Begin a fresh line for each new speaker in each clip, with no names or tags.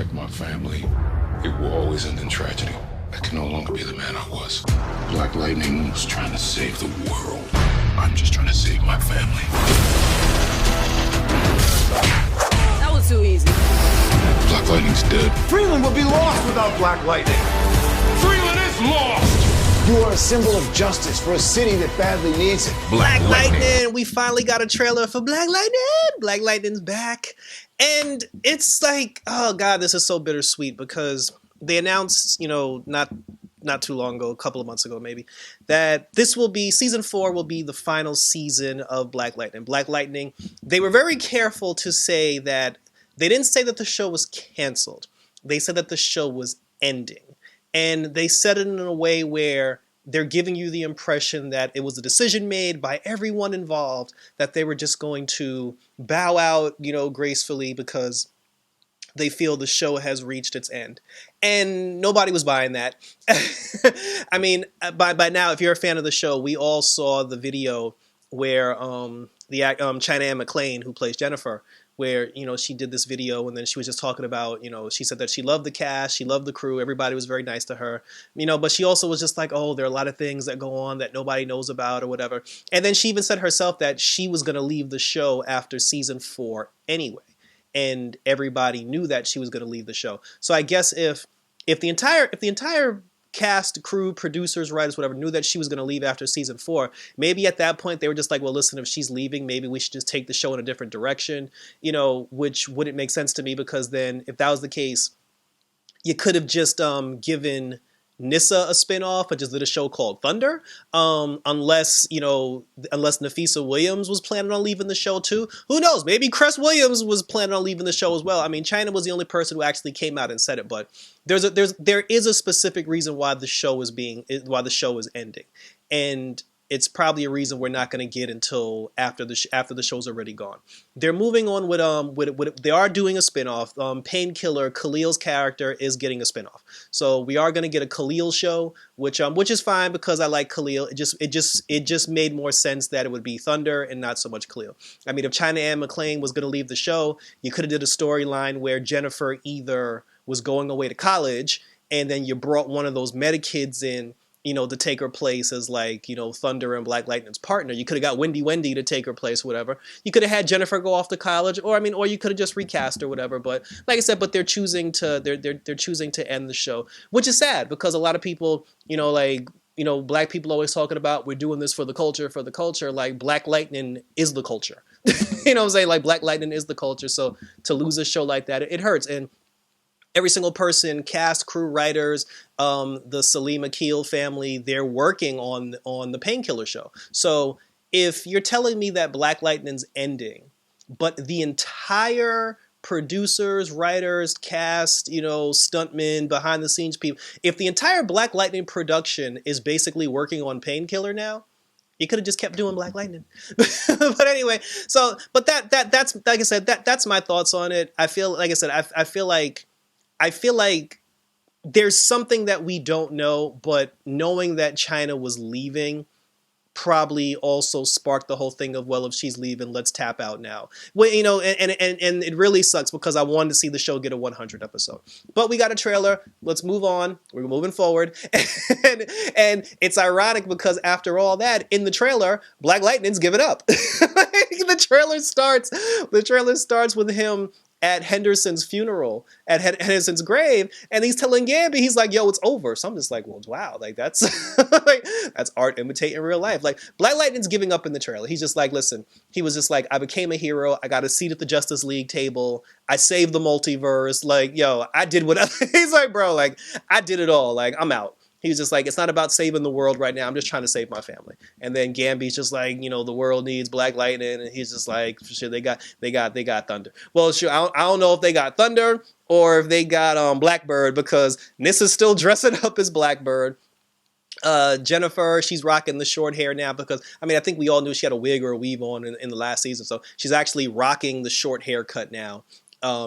protect my family, it will always end in tragedy. I can no longer be the man I was. Black Lightning was trying to save the world. I'm just trying to save my family.
That was too easy.
Black Lightning's dead.
Freeland would be lost without Black Lightning.
Freeland is lost!
You are a symbol of justice for a city that badly needs it.
Black Lightning. We finally got a trailer for Black Lightning. Black Lightning's back. And it's like, oh God, this is so bittersweet because they announced, you know, not too long ago, a couple of months ago maybe, that this will be, season 4 will be the final season of Black Lightning. Black Lightning, they were very careful to say that, they didn't say that the show was canceled. They said that the show was ending. And they said it in a way where they're giving you the impression that it was a decision made by everyone involved, that they were just going to bow out, you know, gracefully because they feel the show has reached its end. And nobody was buying that. I mean, by now, if you're a fan of the show, we all saw the video where China Anne McClain, who plays Jennifer, where, you know, she did this video and then she was just talking about, you know, she said that she loved the cast, she loved the crew, everybody was very nice to her, you know, but she also was just like, oh, there are a lot of things that go on that nobody knows about or whatever. And then she even said herself that she was going to leave the show after season 4 anyway. And everybody knew that she was going to leave the show. So I guess if the entire cast, crew, producers, writers, whatever, knew that she was going to leave after season 4, maybe at that point they were just like, well, listen, if she's leaving, maybe we should just take the show in a different direction, you know, which wouldn't make sense to me because then if that was the case, you could have just given Nyssa a spinoff and just did a show called Thunder, unless Nafisa Williams was planning on leaving the show too. Who knows? Maybe Cress Williams was planning on leaving the show as well. I mean, China was the only person who actually came out and said it, but there is a specific reason why the show is ending, and it's probably a reason we're not going to get until after the show's already gone. They're moving on with they are doing a spinoff. Painkiller, Khalil's character is getting a spinoff. So we are going to get a Khalil show, which is fine because I like Khalil. It just made more sense that it would be Thunder and not so much Khalil. I mean, if China Anne McClain was going to leave the show, you could have did a storyline where Jennifer either was going away to college and then you brought one of those meta kids in, you know, to take her place as like, you know, Thunder and Black Lightning's partner. You could have got Wendy to take her place, whatever. You could have had Jennifer go off to college, or you could have just recast or whatever. But like I said, they're choosing to end the show, which is sad because a lot of people, you know, like, you know, black people always talking about we're doing this for the culture. Like Black Lightning is the culture. You know what I'm saying? Like Black Lightning is the culture. So to lose a show like that, it hurts. And every single person, cast, crew, writers, the Salim Akil family, they're working on the Painkiller show. So if you're telling me that Black Lightning's ending, but the entire producers, writers, cast, you know, stuntmen, behind the scenes people, if the entire Black Lightning production is basically working on Painkiller now, you could have just kept doing Black Lightning. But anyway, so that's like I said, that's my thoughts on it. I feel like there's something that we don't know, but knowing that China was leaving probably also sparked the whole thing of, well, if she's leaving, let's tap out now. Well, you know, and it really sucks because I wanted to see the show get a 100 episode. But we got a trailer. Let's move on. We're moving forward. and it's ironic because after all that, in the trailer, Black Lightning's given up. The trailer starts with him at Henderson's funeral, at Henderson's grave, and he's telling Gambi, he's like, yo, it's over. So I'm just like, well, wow, like that's like, that's art imitating real life. Like Black Lightning's giving up in the trailer. He's just like, listen, he was just like, I became a hero. I got a seat at the Justice League table. I saved the multiverse. Like, yo, I did what he's like, bro, like I did it all. Like I'm out. He was just like, it's not about saving the world right now. I'm just trying to save my family. And then Gambi's just like, you know, the world needs Black Lightning. And he's just like, shit, they got Thunder. Well, sure, I don't know if they got Thunder or if they got Blackbird because Nyssa's still dressing up as Blackbird. Jennifer, she's rocking the short hair now because, I mean, I think we all knew she had a wig or a weave on in the last season. So she's actually rocking the short haircut now.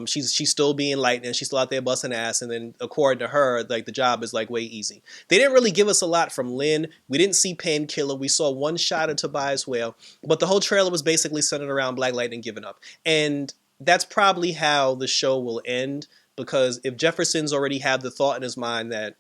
She's still being Lightning. She's still out there busting ass. And then according to her, like the job is like way easy. They didn't really give us a lot from Lynn. We didn't see Painkiller. We saw one shot of Tobias Whale, but the whole trailer was basically centered around Black Lightning giving up. And that's probably how the show will end. because if Jefferson's already had the thought in his mind that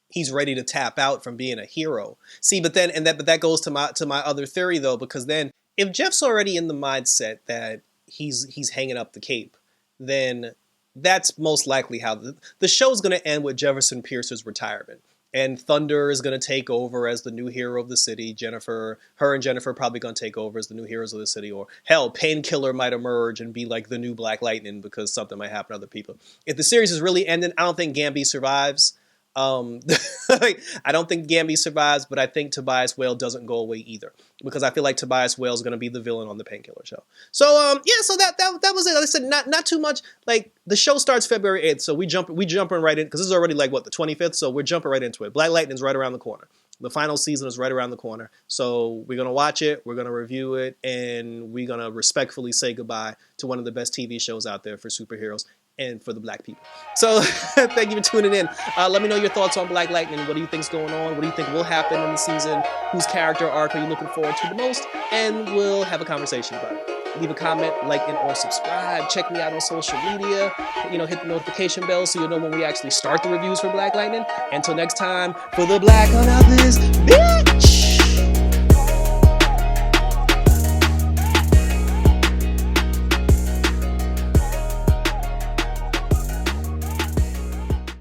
he's ready to tap out from being a hero. See, but that goes to my other theory though, because then if Jeff's already in the mindset that he's hanging up the cape, then that's most likely how the show's going to end with Jefferson Pierce's retirement. And Thunder is going to take over as the new hero of the city. Her and Jennifer probably going to take over as the new heroes of the city. Or hell, Painkiller might emerge and be like the new Black Lightning because something might happen to other people. If the series is really ending, I don't think Gamby survives. I don't think Gamby survives, but I think Tobias Whale doesn't go away either, because I feel like Tobias Whale is going to be the villain on the Painkiller show. So so that was it. Like I said, not too much. Like the show starts February 8th, so we jumping right in, because this is already like what, the 25th, so we're jumping right into it. Black Lightning's right around the corner. The final season is right around the corner, so we're gonna watch it, we're gonna review it, and we're gonna respectfully say goodbye to one of the best TV shows out there for superheroes and for the black people. So thank you for tuning in. Let me know your thoughts on Black Lightning. What do you think's going on? What do you think will happen in the season? Whose character arc are you looking forward to the most? And we'll have a conversation about it. Leave a comment, like, and or subscribe. Check me out on social media. Hit the notification bell so you'll know when we actually start the reviews for Black Lightning. Until next time, for the Black on this.